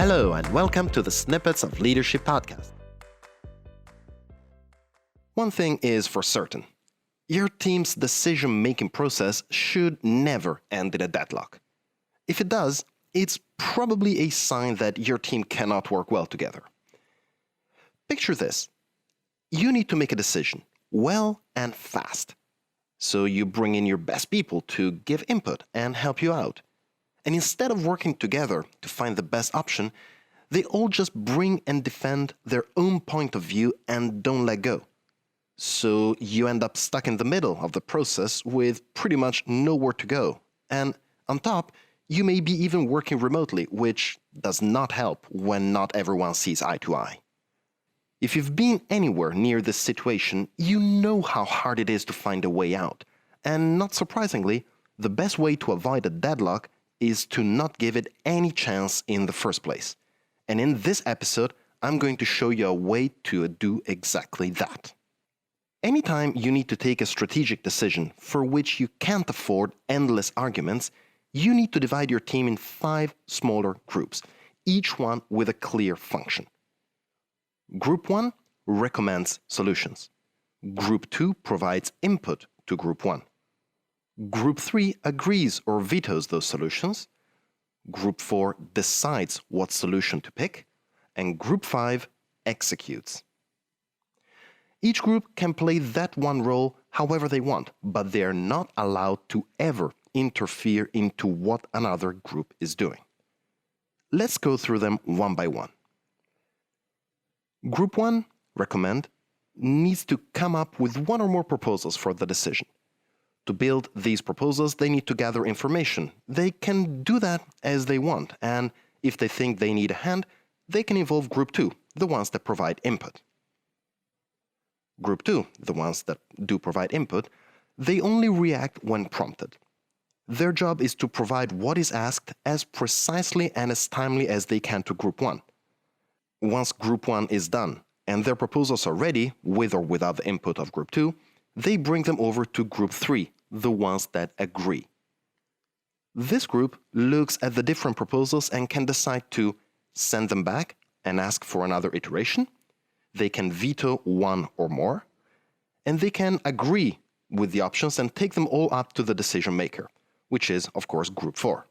Hello and welcome to the Snippets of Leadership podcast. One thing is for certain. Your team's decision-making process should never end in a deadlock. If it does, it's probably a sign that your team cannot work well together. Picture this. You need to make a decision, well and fast. So you bring in your best people to give input and help you out. And instead of working together to find the best option, they all just bring and defend their own point of view and don't let go. So you end up stuck in the middle of the process with pretty much nowhere to go. And on top, you may be even working remotely, which does not help when not everyone sees eye to eye. If you've been anywhere near this situation, you know how hard it is to find a way out. And not surprisingly, the best way to avoid a deadlock is to not give it any chance in the first place. And in this episode, I'm going to show you a way to do exactly that. Anytime you need to take a strategic decision for which you can't afford endless arguments, you need to divide your team in 5 smaller groups, each one with a clear function. Group 1 recommends solutions. Group 2 provides input to Group 1. Group 3 agrees or vetoes those solutions. Group 4 decides what solution to pick. And Group 5 executes. Each group can play that one role however they want, but they are not allowed to ever interfere into what another group is doing. Let's go through them one by one. Group 1, recommend, needs to come up with one or more proposals for the decision. To build these proposals, they need to gather information. They can do that as they want, and if they think they need a hand, they can involve Group 2, the ones that provide input. Group 2, the ones that do provide input, they only react when prompted. Their job is to provide what is asked as precisely and as timely as they can to Group 1. Once Group 1 is done, and their proposals are ready, with or without the input of Group 2, they bring them over to Group 3, the ones that agree. This group looks at the different proposals and can decide to send them back and ask for another iteration. They can veto one or more, and they can agree with the options and take them all up to the decision maker, which is, of course, Group 4.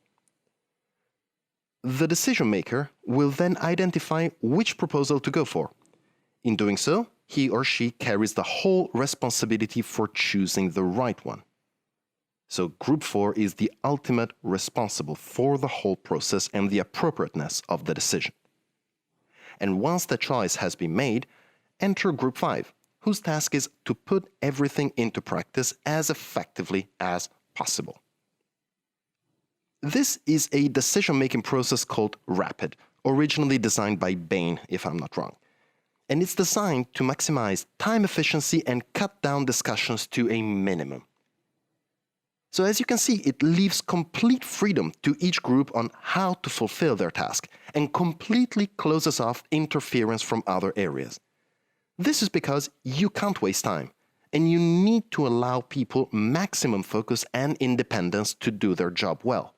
The decision maker will then identify which proposal to go for. In doing so, he or she carries the whole responsibility for choosing the right one. So Group 4 is the ultimate responsible for the whole process and the appropriateness of the decision. And once the choice has been made, enter Group 5, whose task is to put everything into practice as effectively as possible. This is a decision-making process called RAPID, originally designed by Bain, if I'm not wrong. And it's designed to maximize time efficiency and cut down discussions to a minimum. So as you can see, it leaves complete freedom to each group on how to fulfill their task and completely closes off interference from other areas. This is because you can't waste time, and you need to allow people maximum focus and independence to do their job well.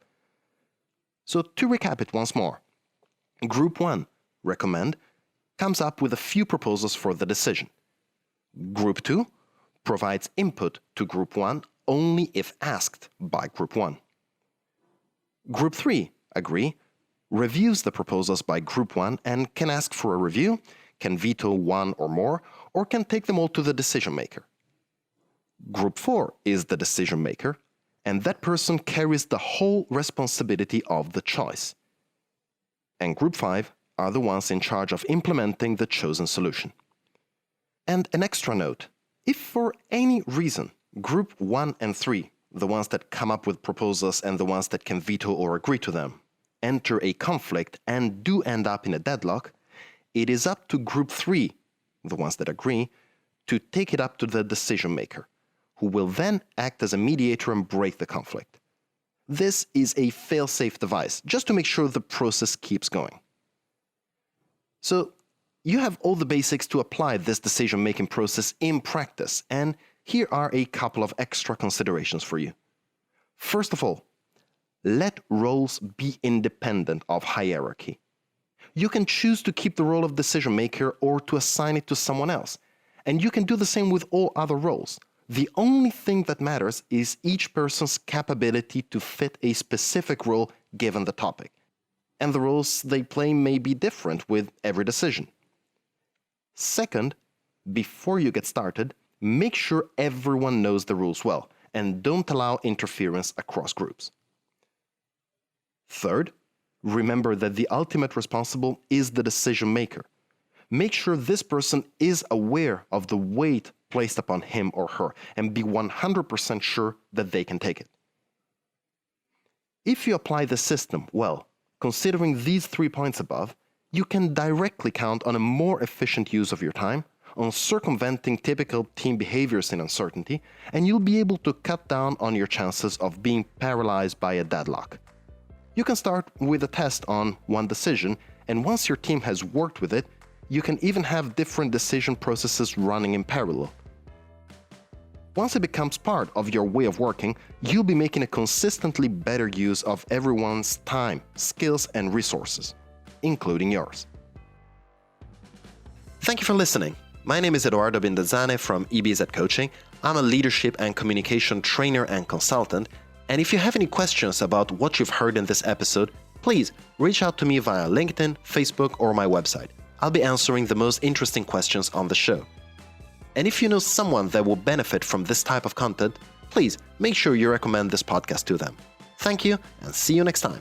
So to recap it once more, Group 1, recommend, comes up with a few proposals for the decision. Group 2 provides input to Group 1 only if asked by Group 1. Group 3, agree, reviews the proposals by Group 1 and can ask for a review, can veto one or more, or can take them all to the decision maker. Group 4 is the decision maker, and that person carries the whole responsibility of the choice. And Group 5 are the ones in charge of implementing the chosen solution. And an extra note, if for any reason Group 1 and 3, the ones that come up with proposals and the ones that can veto or agree to them, enter a conflict and do end up in a deadlock, it is up to Group 3, the ones that agree, to take it up to the decision maker, who will then act as a mediator and break the conflict. This is a fail-safe device, just to make sure the process keeps going. So, you have all the basics to apply this decision-making process in practice, and here are a couple of extra considerations for you. First of all, let roles be independent of hierarchy. You can choose to keep the role of decision maker or to assign it to someone else. And you can do the same with all other roles. The only thing that matters is each person's capability to fit a specific role given the topic. And the roles they play may be different with every decision. Second, before you get started, make sure everyone knows the rules well and don't allow interference across groups. Third, remember that the ultimate responsible is the decision maker. Make sure this person is aware of the weight placed upon him or her and be 100% sure that they can take it. If you apply the system well, considering these 3 points above, you can directly count on a more efficient use of your time, on circumventing typical team behaviors in uncertainty, and you'll be able to cut down on your chances of being paralyzed by a deadlock. You can start with a test on one decision, and once your team has worked with it, you can even have different decision processes running in parallel. Once it becomes part of your way of working, you'll be making a consistently better use of everyone's time, skills, and resources, including yours. Thank you for listening. My name is Edoardo Binda from EBZ Coaching. I'm a leadership and communication trainer and consultant. And if you have any questions about what you've heard in this episode, please reach out to me via LinkedIn, Facebook, or my website. I'll be answering the most interesting questions on the show. And if you know someone that will benefit from this type of content, please make sure you recommend this podcast to them. Thank you, and see you next time.